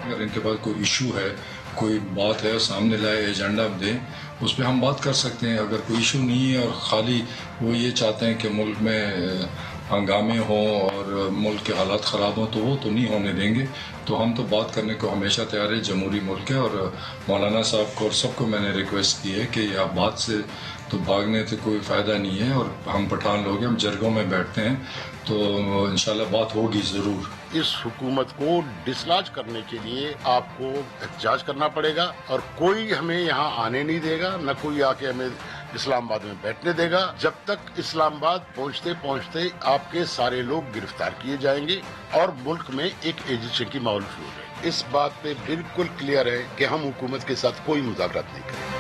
اگر ان کے پاس کوئی ایشو ہے، کوئی بات ہے سامنے لائے، ایجنڈا دیں، اس پہ ہم بات کر سکتے ہیں۔ اگر کوئی ایشو نہیں ہے اور خالی وہ یہ چاہتے ہیں کہ ملک میں ہنگامے ہوں اور ملک کے حالات خراب ہوں، تو وہ تو نہیں ہونے دیں گے۔ تو ہم تو بات کرنے کو ہمیشہ تیار ہے، جمہوری ملک ہے۔ اور مولانا صاحب کو اور سب کو میں نے ریکویسٹ کی ہے کہ یہ آپ بات سے تو بھاگنے سے کوئی فائدہ نہیں ہے، اور ہم پٹھان لوگ ہیں، ہم جرگوں میں بیٹھتے ہیں، تو انشاءاللہ بات ہوگی ضرور۔ اس حکومت کو ڈسلاج کرنے کے لیے آپ کو احتجاج کرنا پڑے گا، اور کوئی ہمیں یہاں آنے نہیں دے گا، نہ کوئی آ کے ہمیں اسلام آباد میں بیٹھنے دے گا، جب تک اسلام آباد پہنچتے پہنچتے آپ کے سارے لوگ گرفتار کیے جائیں گے اور ملک میں ایک ایجیٹیشن کی ماحول شروع ہو جائے گی۔ اس بات پہ بالکل کلیئر ہے کہ ہم حکومت کے ساتھ کوئی مذاکرات نہیں کریں گے۔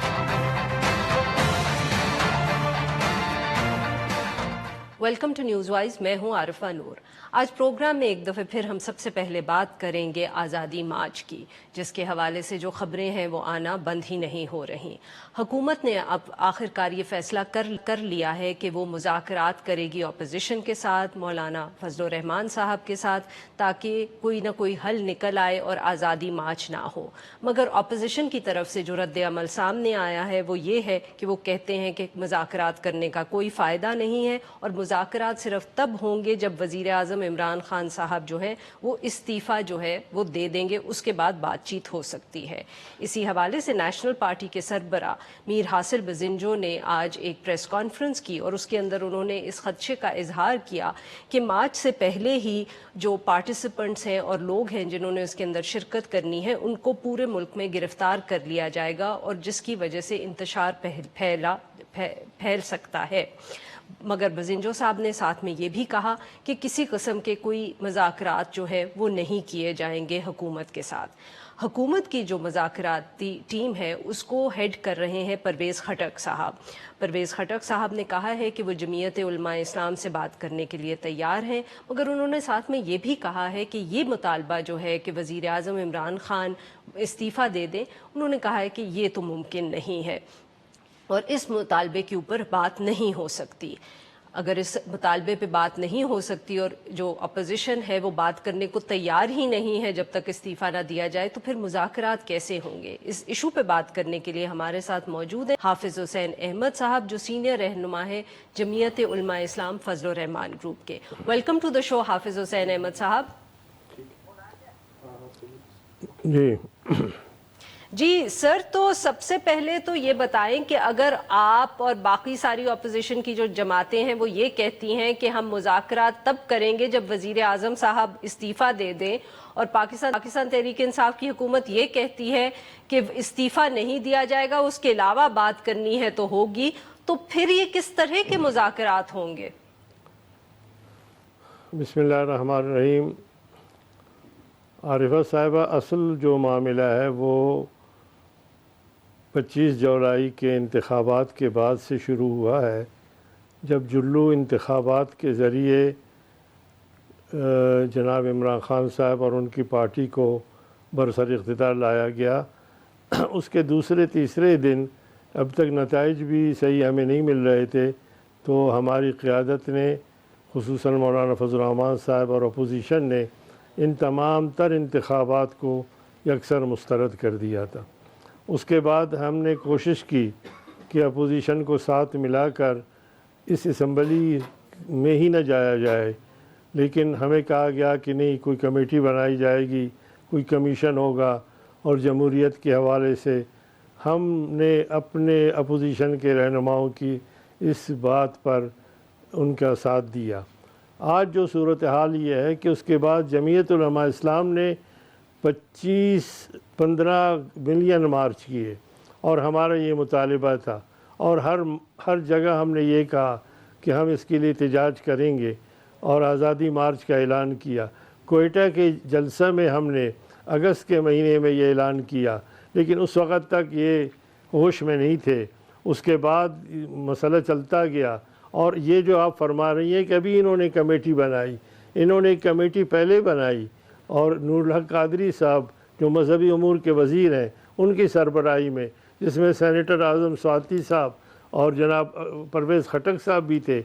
ویلکم ٹو نیوز وائز، میں ہوں عارفہ نور۔ آج پروگرام میں ایک دفعہ پھر ہم سب سے پہلے بات کریں گے آزادی مارچ کی، جس کے حوالے سے جو خبریں ہیں وہ آنا بند ہی نہیں ہو رہی۔ حکومت نے اب آخرکار یہ فیصلہ کر لیا ہے کہ وہ مذاکرات کرے گی اپوزیشن کے ساتھ، مولانا فضل الرحمان صاحب کے ساتھ، تاکہ کوئی نہ کوئی حل نکل آئے اور آزادی مارچ نہ ہو۔ مگر اپوزیشن کی طرف سے جو رد عمل سامنے آیا ہے وہ یہ ہے کہ وہ کہتے ہیں کہ مذاکرات کرنے کا کوئی فائدہ نہیں ہے، اور مذاکرات صرف تب ہوں گے جب وزیر اعظم عمران خان صاحب جو ہیں وہ استعفیٰ جو ہے وہ دے دیں گے، اس کے بعد بات چیت ہو سکتی ہے۔ اسی حوالے سے نیشنل پارٹی کے سربراہ میر حاصل بزنجو نے آج ایک پریس کانفرنس کی، اور اس کے اندر انہوں نے اس خدشے کا اظہار کیا کہ مارچ سے پہلے ہی جو پارٹیسپنٹس ہیں اور لوگ ہیں جنہوں نے اس کے اندر شرکت کرنی ہے، ان کو پورے ملک میں گرفتار کر لیا جائے گا، اور جس کی وجہ سے انتشار پھیل سکتا ہے۔ مگر بزنجو صاحب نے ساتھ میں یہ بھی کہا کہ کسی قسم کے کوئی مذاکرات جو ہے وہ نہیں کیے جائیں گے حکومت کے ساتھ۔ حکومت کی جو مذاکراتی ٹیم ہے اس کو ہیڈ کر رہے ہیں پرویز خٹک صاحب۔ پرویز خٹک صاحب نے کہا ہے کہ وہ جمعیت علماء اسلام سے بات کرنے کے لیے تیار ہیں، مگر انہوں نے ساتھ میں یہ بھی کہا ہے کہ یہ مطالبہ جو ہے کہ وزیر اعظم عمران خان استعفیٰ دے دیں، انہوں نے کہا ہے کہ یہ تو ممکن نہیں ہے، اور اس مطالبے کے اوپر بات نہیں ہو سکتی۔ اگر اس مطالبے پہ بات نہیں ہو سکتی اور جو اپوزیشن ہے وہ بات کرنے کو تیار ہی نہیں ہے جب تک استعفیٰ نہ دیا جائے، تو پھر مذاکرات کیسے ہوں گے؟ اس ایشو پہ بات کرنے کے لیے ہمارے ساتھ موجود ہیں حافظ حسین احمد صاحب، جو سینئر رہنما ہے جمعیت علماء اسلام فضل الرحمان گروپ کے۔ ویلکم ٹو دا شو حافظ حسین احمد صاحب۔ جی سر، تو سب سے پہلے تو یہ بتائیں کہ اگر آپ اور باقی ساری اپوزیشن کی جو جماعتیں ہیں وہ یہ کہتی ہیں کہ ہم مذاکرات تب کریں گے جب وزیر اعظم صاحب استعفیٰ دے دیں، اور پاکستان تحریک انصاف کی حکومت یہ کہتی ہے کہ استعفیٰ نہیں دیا جائے گا، اس کے علاوہ بات کرنی ہے تو ہوگی، تو پھر یہ کس طرح کے مذاکرات ہوں گے؟ بسم اللہ الرحمن الرحیم۔ عارفہ صاحبہ، اصل جو معاملہ ہے وہ 25 جولائی کے انتخابات کے بعد سے شروع ہوا ہے، جب جلو انتخابات کے ذریعے جناب عمران خان صاحب اور ان کی پارٹی کو برسر اقتدار لایا گیا۔ اس کے دوسرے تیسرے دن اب تک نتائج بھی صحیح ہمیں نہیں مل رہے تھے، تو ہماری قیادت نے، خصوصاً مولانا فضل الرحمان صاحب اور اپوزیشن نے، ان تمام تر انتخابات کو یکسر مسترد کر دیا تھا۔ اس کے بعد ہم نے کوشش کی کہ اپوزیشن کو ساتھ ملا کر اس اسمبلی میں ہی نہ جایا جائے، لیکن ہمیں کہا گیا کہ نہیں، کوئی کمیٹی بنائی جائے گی، کوئی کمیشن ہوگا، اور جمہوریت کے حوالے سے ہم نے اپنے اپوزیشن کے رہنماؤں کی اس بات پر ان کا ساتھ دیا۔ آج جو صورتحال یہ ہے کہ اس کے بعد جمعیت علماء اسلام نے 15 ملین مارچ کیے، اور ہمارا یہ مطالبہ تھا، اور ہر جگہ ہم نے یہ کہا کہ ہم اس کے لیے احتجاج کریں گے، اور آزادی مارچ کا اعلان کیا۔ کوئٹہ کے جلسہ میں ہم نے اگست کے مہینے میں یہ اعلان کیا، لیکن اس وقت تک یہ ہوش میں نہیں تھے۔ اس کے بعد مسئلہ چلتا گیا، اور یہ جو آپ فرما رہی ہیں کہ ابھی انہوں نے کمیٹی بنائی، انہوں نے ایک کمیٹی پہلے بنائی، اور نور الحق قادری صاحب جو مذہبی امور کے وزیر ہیں، ان کی سربراہی میں جس میں سینیٹر اعظم سواتی صاحب اور جناب پرویز خٹک صاحب بھی تھے،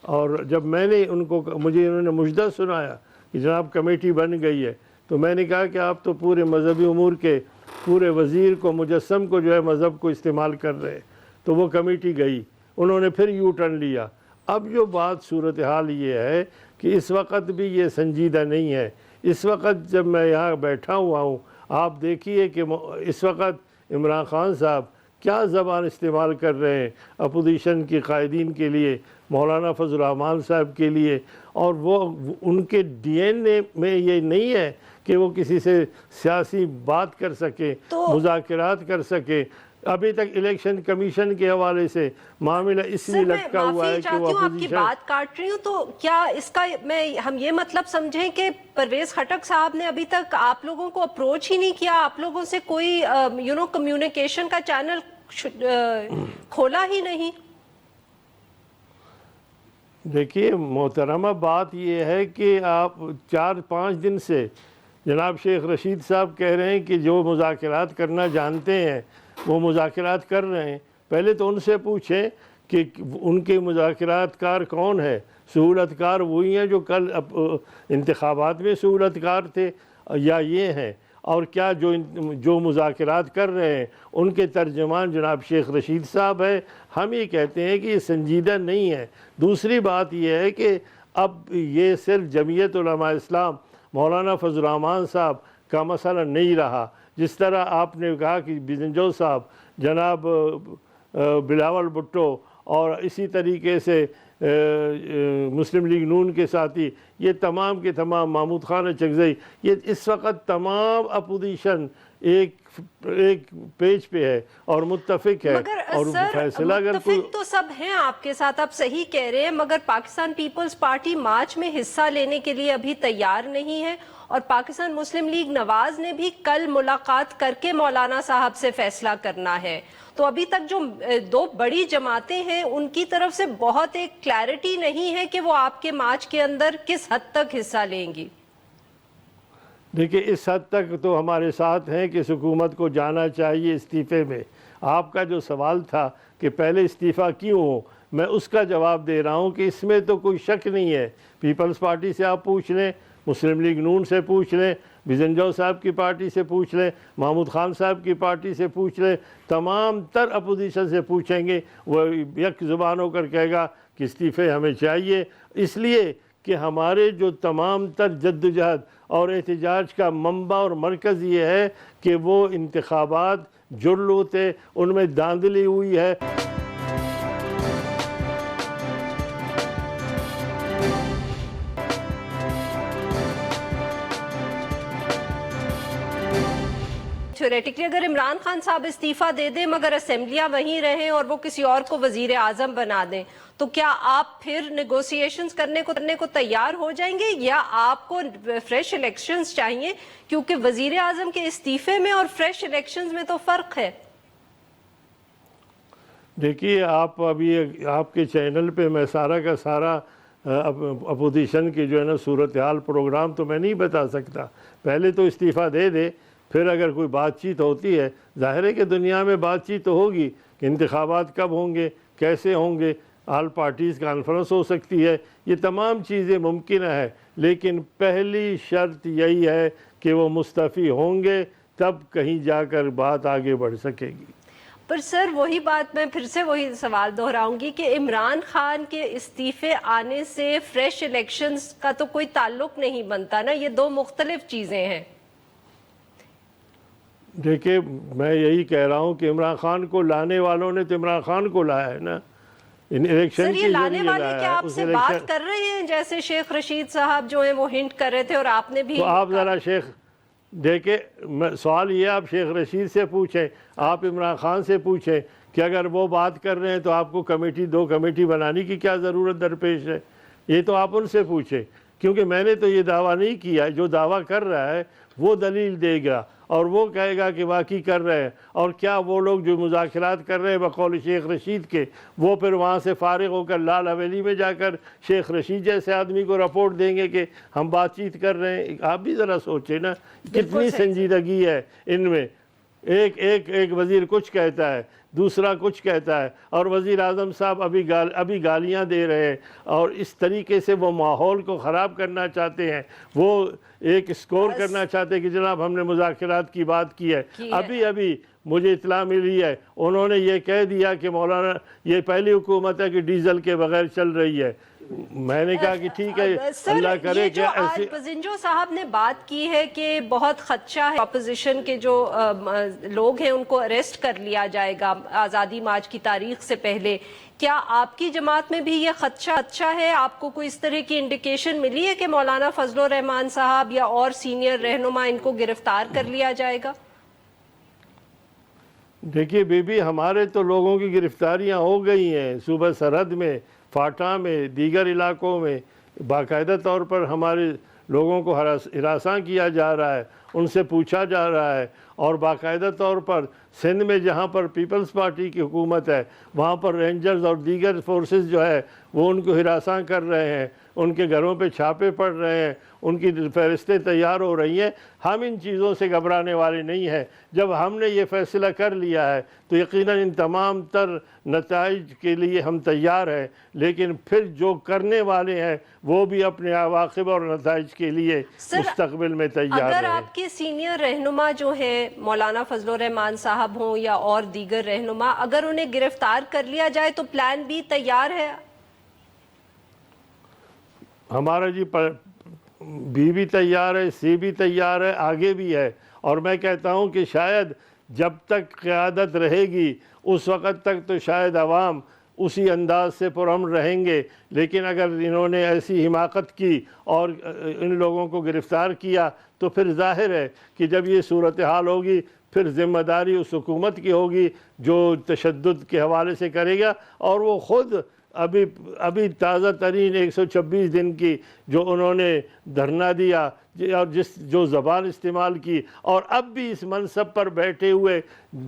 اور جب میں نے مجھے انہوں نے مجدہ سنایا کہ جناب کمیٹی بن گئی ہے، تو میں نے کہا کہ آپ تو پورے مذہبی امور کے پورے وزیر کو مجسم کو جو ہے مذہب کو استعمال کر رہے ہیں۔ تو وہ کمیٹی گئی، انہوں نے پھر یو ٹرن لیا۔ اب جو بات صورتحال یہ ہے کہ اس وقت بھی یہ سنجیدہ نہیں ہے۔ اس وقت جب میں یہاں بیٹھا ہوا ہوں، آپ دیکھیے کہ اس وقت عمران خان صاحب کیا زبان استعمال کر رہے ہیں اپوزیشن کے قائدین کے لیے، مولانا فضل الرحمان صاحب کے لیے، اور وہ ان کے ڈی این اے میں یہ نہیں ہے کہ وہ کسی سے سیاسی بات کر سکے، مذاکرات کر سکے۔ ابھی تک الیکشن کمیشن کے حوالے سے معاملہ اس لیے لٹکا ہوا ہے کہ وہ آپ کی بات کاٹ رہی ہوں، تو کیا اس کا ہم یہ مطلب سمجھیں کہ پرویز خٹک صاحب نے ابھی تک آپ لوگوں کو اپروچ ہی نہیں کیا، آپ لوگوں سے کوئی کمیونیکیشن کا چینل کھولا ہی نہیں؟ دیکھیے محترمہ، بات یہ ہے کہ آپ 4-5 دن سے جناب شیخ رشید صاحب کہہ رہے ہیں کہ جو مذاکرات کرنا جانتے ہیں وہ مذاکرات کر رہے ہیں۔ پہلے تو ان سے پوچھیں کہ ان کے مذاکرات کار کون ہے؟ سہولت کار وہی ہیں جو کل انتخابات میں سہولت کار تھے، یا یہ ہیں؟ اور کیا جو مذاکرات کر رہے ہیں ان کے ترجمان جناب شیخ رشید صاحب ہے؟ ہم یہ کہتے ہیں کہ یہ سنجیدہ نہیں ہے۔ دوسری بات یہ ہے کہ اب یہ صرف جمعیت علماء اسلام مولانا فضل الرحمان صاحب کا مسئلہ نہیں رہا۔ جس طرح آپ نے کہا کہ بزنجو صاحب، جناب بلاول بھٹو، اور اسی طریقے سے مسلم لیگ نون کے ساتھی، یہ تمام کے تمام، محمود خان چغزئی، یہ اس وقت تمام اپوزیشن ایک پیج پہ ہے اور متفق ہے، اور فیصلہ اگر متفق تو سب ہیں آپ کے ساتھ، آپ صحیح کہہ رہے ہیں، مگر پاکستان پیپلز پارٹی مارچ میں حصہ لینے کے لیے ابھی تیار نہیں ہے، اور پاکستان مسلم لیگ نواز نے بھی کل ملاقات کر کے مولانا صاحب سے فیصلہ کرنا ہے۔ تو ابھی تک جو 2 بڑی جماعتیں ہیں ان کی طرف سے بہت ایک کلیئرٹی نہیں ہے کہ وہ آپ کے مارچ کے اندر کس حد تک حصہ لیں گی۔ دیکھیں اس حد تک تو ہمارے ساتھ ہیں کہ حکومت کو جانا چاہیے استعفے میں۔ آپ کا جو سوال تھا کہ پہلے استعفیٰ کیوں ہو، میں اس کا جواب دے رہا ہوں کہ اس میں تو کوئی شک نہیں ہے۔ پیپلز پارٹی سے آپ پوچھ لیں، مسلم لیگ نون سے پوچھ لیں، بزنجو صاحب کی پارٹی سے پوچھ لیں، محمود خان صاحب کی پارٹی سے پوچھ لیں، تمام تر اپوزیشن سے پوچھیں گے، وہ یک زبان ہو کر کہے گا کہ استعفے ہمیں چاہیے، اس لیے کہ ہمارے جو تمام تر جدوجہد اور احتجاج کا منبع اور مرکز یہ ہے کہ وہ انتخابات جرلو تھے، ان میں دھاندلی ہوئی ہے۔ تھیوریٹکلی اگر عمران خان صاحب استعفیٰ دے دیں مگر اسمبلیاں وہیں رہیں اور وہ کسی اور کو وزیر اعظم بنا دیں، تو کیا آپ پھر نیگوسیشنز کرنے کو تیار ہو جائیں گے، یا آپ کو فریش الیکشنز چاہیے؟ کیونکہ وزیر اعظم کے استعفے میں اور فریش الیکشنز میں تو فرق ہے۔ دیکھیے آپ ابھی آپ کے چینل پہ میں سارا کا سارا اپوزیشن کی جو ہے نا صورتحال پروگرام تو میں نہیں بتا سکتا۔ پہلے تو استعفیٰ دے دے، پھر اگر کوئی بات چیت ہوتی ہے، ظاہر ہے کہ دنیا میں بات چیت تو ہوگی کہ انتخابات کب ہوں گے، کیسے ہوں گے، آل پارٹیز کانفرنس ہو سکتی ہے، یہ تمام چیزیں ممکن ہے، لیکن پہلی شرط یہی ہے کہ وہ مستعفی ہوں گے، تب کہیں جا کر بات آگے بڑھ سکے گی۔ پر سر وہی بات، میں پھر سے وہی سوال دہراؤں گی کہ عمران خان کے استعفے آنے سے فریش الیکشنز کا تو کوئی تعلق نہیں بنتا نا، یہ 2 مختلف چیزیں ہیں۔ دیکھیں میں یہی کہہ رہا ہوں کہ عمران خان کو لانے والوں نے تو عمران خان کو لایا ہے نا، الیکشن سر کے یہ لانے والے ذریعے کیا آپ سے بات کر رہے ہیں؟ جیسے شیخ رشید صاحب جو ہیں وہ ہنٹ کر رہے تھے اور آپ نے بھی، تو آپ ذرا دیکھیں سوال یہ آپ شیخ رشید سے پوچھیں، آپ عمران خان سے پوچھیں کہ اگر وہ بات کر رہے ہیں تو آپ کو 2 کمیٹی بنانے کی کیا ضرورت درپیش ہے؟ یہ تو آپ ان سے پوچھیں، کیونکہ میں نے تو یہ دعویٰ نہیں کیا۔ جو دعویٰ کر رہا ہے وہ دلیل دے گا اور وہ کہے گا کہ واقعی کر رہے ہیں، اور کیا وہ لوگ جو مذاکرات کر رہے ہیں بقول شیخ رشید کے، وہ پھر وہاں سے فارغ ہو کر لال حویلی میں جا کر شیخ رشید جیسے آدمی کو رپورٹ دیں گے کہ ہم بات چیت کر رہے ہیں؟ آپ بھی ذرا سوچیں نا کتنی سنجیدگی ہے ان میں۔ ایک وزیر کچھ کہتا ہے، دوسرا کچھ کہتا ہے، اور وزیر اعظم صاحب ابھی گالیاں دے رہے ہیں، اور اس طریقے سے وہ ماحول کو خراب کرنا چاہتے ہیں، وہ ایک سکور کرنا چاہتے ہیں کہ جناب ہم نے مذاکرات کی بات کی ہے۔ ابھی مجھے اطلاع ملی ہے، انہوں نے یہ کہہ دیا کہ مولانا یہ پہلی حکومت ہے کہ ڈیزل کے بغیر چل رہی ہے۔ میں نے کہا کہ ٹھیک ہے، اللہ کرے کہ ایسے بزنجو صاحب نے بات کی ہے کہ بہت خدشہ ہے اپوزیشن کے جو لوگ ہیں ان کو اریسٹ کر لیا جائے گا آزادی مارچ کی تاریخ سے پہلے، کیا آپ کی جماعت میں بھی یہ خدشہ ہے؟ آپ کو کوئی اس طرح کی انڈیکیشن ملی ہے کہ مولانا فضل الرحمان صاحب یا اور سینئر رہنما ان کو گرفتار کر لیا جائے گا؟ دیکھیے بی بی، ہمارے تو لوگوں کی گرفتاریاں ہو گئی ہیں، صوبہ سرحد میں، فاٹا میں، دیگر علاقوں میں باقاعدہ طور پر ہمارے لوگوں کو ہراساں کیا جا رہا ہے، ان سے پوچھا جا رہا ہے، اور باقاعدہ طور پر سندھ میں جہاں پر پیپلز پارٹی کی حکومت ہے وہاں پر رینجرز اور دیگر فورسز جو ہے وہ ان کو ہراساں کر رہے ہیں، ان کے گھروں پہ چھاپے پڑ رہے ہیں، ان کی فہرستیں تیار ہو رہی ہیں۔ ہم ان چیزوں سے گھبرانے والے نہیں ہیں۔ جب ہم نے یہ فیصلہ کر لیا ہے تو یقیناً ان تمام تر نتائج کے لیے ہم تیار ہیں، لیکن پھر جو کرنے والے ہیں وہ بھی اپنے عواقب اور نتائج کے لیے مستقبل میں تیار اگر ہیں۔ آپ کے سینئر رہنما جو ہیں مولانا فضل الرحمان صاحب ہوں یا اور دیگر رہنما، اگر انہیں گرفتار کر لیا جائے تو پلان بی تیار ہے؟ ہمارا جی بی بھی تیار ہے، سی بھی تیار ہے، آگے بھی ہے، اور میں کہتا ہوں کہ شاید جب تک قیادت رہے گی اس وقت تک تو شاید عوام اسی انداز سے پرامن رہیں گے، لیکن اگر انہوں نے ایسی حماقت کی اور ان لوگوں کو گرفتار کیا تو پھر ظاہر ہے کہ جب یہ صورتحال ہوگی پھر ذمہ داری اس حکومت کی ہوگی جو تشدد کے حوالے سے کرے گا، اور وہ خود ابھی تازہ ترین 126 دن کی جو انہوں نے دھرنا دیا اور جو زبان استعمال کی، اور اب بھی اس منصب پر بیٹھے ہوئے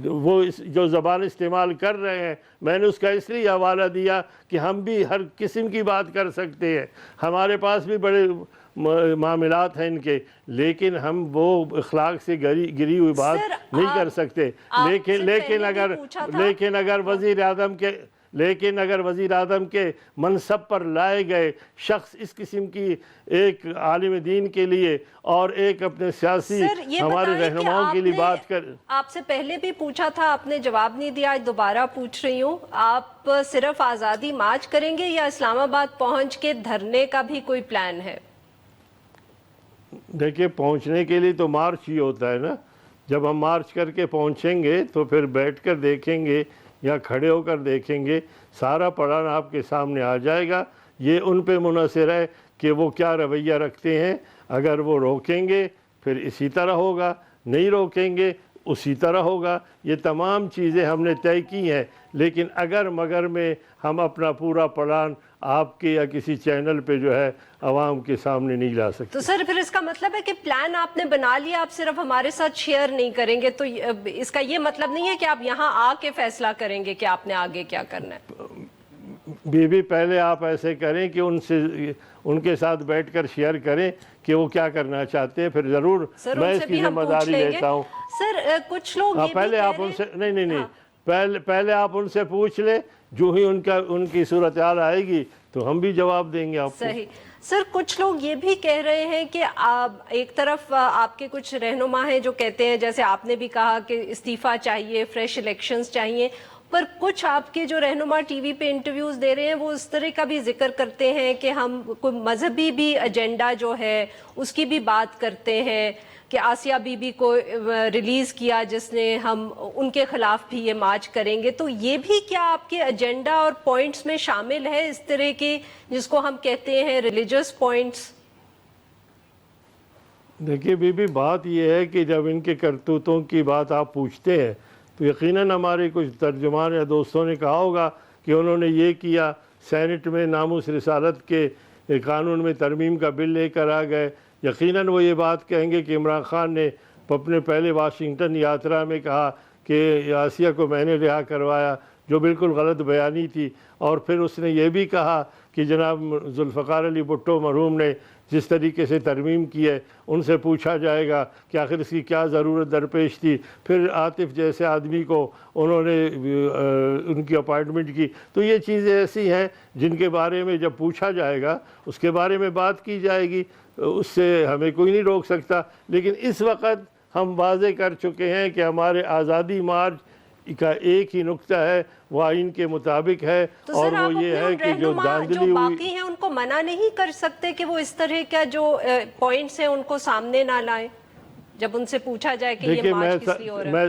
وہ جو زبان استعمال کر رہے ہیں، میں نے اس کا اس لیے حوالہ دیا کہ ہم بھی ہر قسم کی بات کر سکتے ہیں، ہمارے پاس بھی بڑے معاملات ہیں ان کے، لیکن ہم وہ اخلاق سے گری ہوئی بات نہیں کر سکتے۔ لیکن اگر وزیر اعظم کے منصب پر لائے گئے شخص اس قسم کی ایک عالم دین کے لیے اور ایک اپنے سیاسی ہمارے رہنماؤں کے لیے بات کر، آپ سے پہلے بھی پوچھا تھا، آپ نے جواب نہیں دیا، آج دوبارہ پوچھ رہی ہوں، آپ صرف آزادی مارچ کریں گے یا اسلام آباد پہنچ کے دھرنے کا بھی کوئی پلان ہے؟ دیکھیے پہنچنے کے لیے تو مارچ ہی ہوتا ہے نا، جب ہم مارچ کر کے پہنچیں گے تو پھر بیٹھ کر دیکھیں گے یا کھڑے ہو کر دیکھیں گے، سارا پلان آپ کے سامنے آ جائے گا۔ یہ ان پہ منحصر ہے کہ وہ کیا رویہ رکھتے ہیں، اگر وہ روکیں گے پھر اسی طرح ہوگا، نہیں روکیں گے اسی طرح ہوگا۔ یہ تمام چیزیں ہم نے طے کی ہیں، لیکن اگر مگر میں ہم اپنا پورا پلان آپ کے یا کسی چینل پہ جو ہے عوام کے سامنے نہیں لا سکتے۔ تو سر پھر اس کا مطلب ہے کہ پلان آپ نے بنا لیا، آپ صرف ہمارے ساتھ شیئر نہیں کریں گے، تو اس کا یہ مطلب نہیں ہے کہ آپ یہاں آ کے فیصلہ کریں گے کہ آپ نے آگے کیا کرنا ہے؟ بی بی پہلے آپ ایسے کریں کہ ان کے ساتھ بیٹھ کر شیئر کریں کہ وہ کیا کرنا چاہتے ہیں، پھر ضرور میں اس کی ذمہ داری لیتا ہوں۔ سر کچھ لوگ یہ بھی پہلے آپ ان سے پہلے آپ ان سے پوچھ لیں، جو ہی ان کی صورتحال آئے گی تو ہم بھی جواب دیں گے آپ کو۔ صحیح۔ سر کچھ لوگ یہ بھی کہہ رہے ہیں کہ ایک طرف آپ کے کچھ رہنما ہیں جو کہتے ہیں، جیسے آپ نے بھی کہا کہ استعفیٰ چاہیے، فریش الیکشنز چاہیے، پر کچھ آپ کے جو رہنما ٹی وی پہ انٹرویوز دے رہے ہیں وہ اس طرح کا بھی ذکر کرتے ہیں کہ ہم کوئی مذہبی بھی ایجنڈا جو ہے اس کی بھی بات کرتے ہیں، کہ آسیہ بی بی کو ریلیز کیا جس نے، ہم ان کے خلاف بھی یہ مارچ کریں گے، تو یہ بھی کیا آپ کے ایجنڈا اور پوائنٹس میں شامل ہے، اس طرح کے جس کو ہم کہتے ہیں ریلیجس پوائنٹس؟ دیکھیے بی بی، بات یہ ہے کہ جب ان کے کرتوتوں کی بات آپ پوچھتے ہیں تو یقیناً ہمارے کچھ ترجمان یا دوستوں نے کہا ہوگا کہ انہوں نے یہ کیا، سینٹ میں ناموس رسالت کے قانون میں ترمیم کا بل لے کر آ گئے۔ یقیناً وہ یہ بات کہیں گے کہ عمران خان نے اپنے پہلے واشنگٹن یاترا میں کہا کہ آسیہ کو میں نے رہا کروایا، جو بالکل غلط بیانی تھی، اور پھر اس نے یہ بھی کہا کہ جناب ذوالفقار علی بھٹو مرحوم نے جس طریقے سے ترمیم کی ہے ان سے پوچھا جائے گا کہ آخر اس کی کیا ضرورت درپیش تھی. پھر عاطف جیسے آدمی کو انہوں نے ان کی اپائنٹمنٹ کی. تو یہ چیزیں ایسی ہیں جن کے بارے میں جب پوچھا جائے گا اس کے بارے میں بات کی جائے گی, اس سے ہمیں کوئی نہیں روک سکتا. لیکن اس وقت ہم واضح کر چکے ہیں کہ ہمارے آزادی مارچ کا ایک ہی نقطہ ہے, وہ آئین کے مطابق ہے, اور وہ یہ ہے کہ جو دھاندلی جو ہوئی باقی ہیں ان کو منع نہیں کر سکتے کہ وہ اس طرح کا جو پوائنٹس ہیں ان کو سامنے نہ لائیں جب ان سے پوچھا جائے کہ یہ مارچ کس لیے ہو رہا ہے.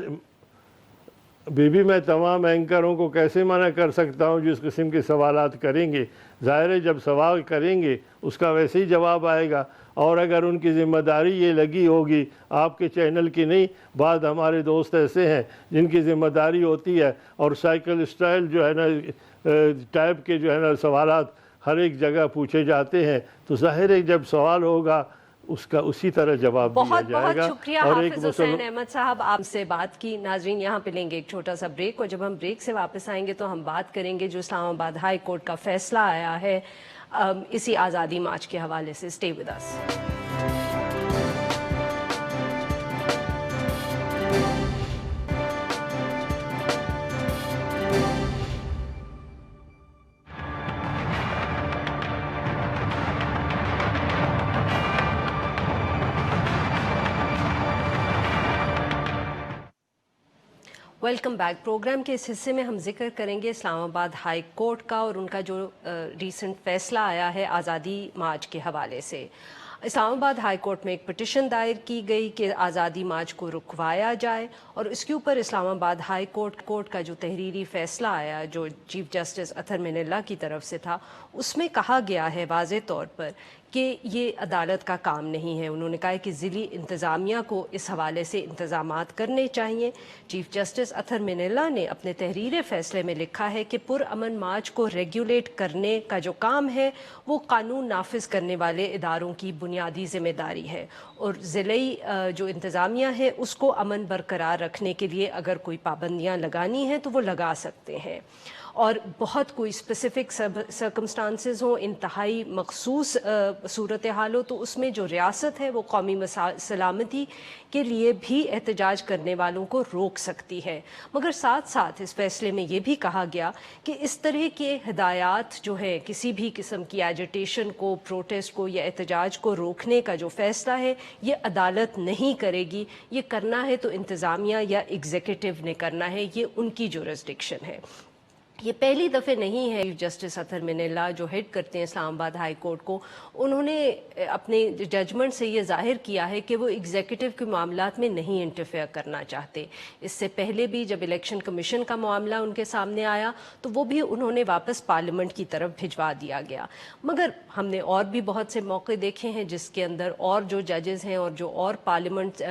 میں تمام اینکروں کو کیسے منع کر سکتا ہوں جو اس قسم کے سوالات کریں گے؟ ظاہر ہے جب سوال کریں گے اس کا ویسے ہی جواب آئے گا. اور اگر ان کی ذمہ داری یہ لگی ہوگی, آپ کے چینل کی نہیں, بعض ہمارے دوست ایسے ہیں جن کی ذمہ داری ہوتی ہے اور سائیکل اسٹائل جو ہے نا ٹائپ کے جو ہے نا سوالات ہر ایک جگہ پوچھے جاتے ہیں, تو ظاہر ہے جب سوال ہوگا اس کا اسی طرح جواب دیا جائے گا. بہت شکریہ حافظ حسین احمد صاحب, آپ سے بات کی. ناظرین یہاں پہ لیں گے ایک چھوٹا سا بریک, اور جب ہم بریک سے واپس آئیں گے تو ہم بات کریں گے جو اسلام آباد ہائی کورٹ کا فیصلہ آیا ہے اسی آزادی مارچ کے حوالے سے. Stay with us. Welcome back. Programme کے اس حصے میں ہم ذکر کریں گے اسلام آباد ہائی کورٹ کا اور ان کا جو ریسنٹ فیصلہ آیا ہے آزادی مارچ کے حوالے سے. اسلام آباد ہائی کورٹ میں ایک پٹیشن دائر کی گئی کہ آزادی مارچ کو رکوایا جائے, اور اس کے اوپر اسلام آباد ہائی کورٹ کا جو تحریری فیصلہ آیا جو چیف جسٹس اطہر من اللہ کی طرف سے تھا, اس میں کہا گیا ہے واضح طور پر کہ یہ عدالت کا کام نہیں ہے. انہوں نے کہا ہے کہ ضلعی انتظامیہ کو اس حوالے سے انتظامات کرنے چاہیے. چیف جسٹس اطہر من اللہ نے اپنے تحریر فیصلے میں لکھا ہے کہ پرامن مارچ کو ریگولیٹ کرنے کا جو کام ہے وہ قانون نافذ کرنے والے اداروں کی بنیادی ذمہ داری ہے, اور ضلعی جو انتظامیہ ہے اس کو امن برقرار رکھنے کے لیے اگر کوئی پابندیاں لگانی ہیں تو وہ لگا سکتے ہیں. اور بہت کوئی اسپیسیفک سرکمسٹانسز ہوں, انتہائی مخصوص صورتحال ہو, تو اس میں جو ریاست ہے وہ قومی سلامتی کے لیے بھی احتجاج کرنے والوں کو روک سکتی ہے. مگر ساتھ ساتھ اس فیصلے میں یہ بھی کہا گیا کہ اس طرح کے ہدایات جو ہے کسی بھی قسم کی ایجیٹیشن کو, پروٹیسٹ کو یا احتجاج کو روکنے کا جو فیصلہ ہے یہ عدالت نہیں کرے گی. یہ کرنا ہے تو انتظامیہ یا ایگزیکٹو نے کرنا ہے, یہ ان کی جورسڈکشن ہے. یہ پہلی دفعہ نہیں ہے. چیف جسٹس اطہر من اللہ جو ہیڈ کرتے ہیں اسلام آباد ہائی کورٹ کو, انہوں نے اپنے ججمنٹ سے یہ ظاہر کیا ہے کہ وہ ایگزیکٹو کے معاملات میں نہیں انٹرفیئر کرنا چاہتے. اس سے پہلے بھی جب الیکشن کمیشن کا معاملہ ان کے سامنے آیا تو وہ بھی انہوں نے واپس پارلیمنٹ کی طرف بھجوا دیا گیا. مگر ہم نے اور بھی بہت سے موقع دیکھے ہیں جس کے اندر اور جو ججز ہیں اور جو اور پارلیمنٹ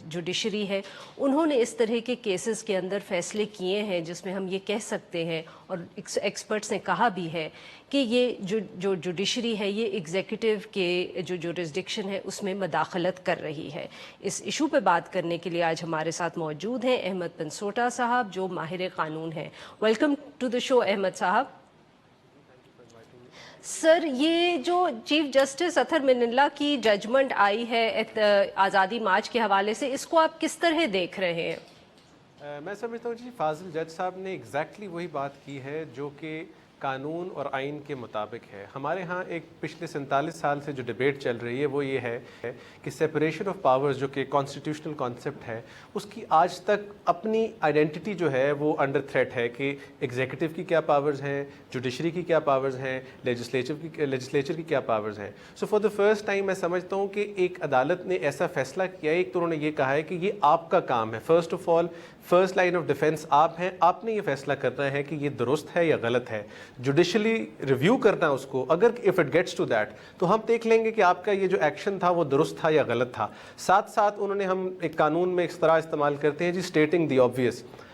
جوڈیشری ہے انہوں نے اس طرح کے کیسز کے اندر فیصلے کیے ہیں جس میں ہم یہ کہہ سکتے ہیں, اور ایکسپرٹس نے کہا بھی ہے کہ یہ جو جوڈیشری ہے یہ ایگزیکٹو کے جو جورسڈکشن ہے اس میں مداخلت کر رہی ہے. اس ایشو پہ بات کرنے کے لیے آج ہمارے ساتھ موجود ہیں احمد بن سوٹا صاحب جو ماہر قانون ہیں. ویلکم ٹو دی شو احمد صاحب. سر, یہ جو چیف جسٹس اطہر من اللہ کی ججمنٹ آئی ہے آزادی مارچ کے حوالے سے, اس کو آپ کس طرح دیکھ رہے ہیں؟ میں سمجھتا ہوں جی فاضل جج صاحب نے ایگزیکٹلی وہی بات کی ہے جو کہ قانون اور آئین کے مطابق ہے. ہمارے ہاں ایک پچھلے 47 سال سے جو ڈیبیٹ چل رہی ہے وہ یہ ہے کہ سیپریشن آف پاورز جو کہ کانسٹیٹیوشنل کانسیپٹ ہے اس کی آج تک اپنی آئیڈینٹی جو ہے وہ انڈر تھریٹ ہے کہ ایگزیکٹو کی کیا پاورز ہیں, جوڈیشری کی کیا پاورز ہیں, لیجسلیچر کی کیا پاورز ہیں. سو فار دا فرسٹ ٹائم میں سمجھتا ہوں کہ ایک عدالت نے ایسا فیصلہ کیا ہے. ایک تو انہوں نے یہ کہا ہے کہ یہ آپ کا کام ہے, first of all first line of defence آپ ہیں, آپ نے یہ فیصلہ کرنا ہے کہ یہ درست ہے یا غلط ہے. جوڈیشلی ریویو کرنا اس کو, اگر if it gets to that تو ہم دیکھ لیں گے کہ آپ کا یہ جو ایکشن تھا وہ درست تھا یا غلط تھا. ساتھ ساتھ انہوں نے, ہم ایک قانون میں اس طرح استعمال کرتے ہیں جی stating the obvious.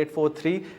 1843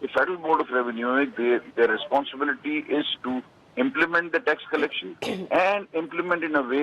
The Federal Board of Revenue, their responsibility is to implement the tax collection and implement in a way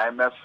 IMF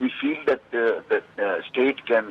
we feel that the state can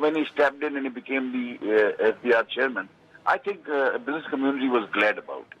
when he stepped in and he became the FBR chairman, I think business community was glad about it.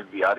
FBR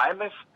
IMF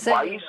22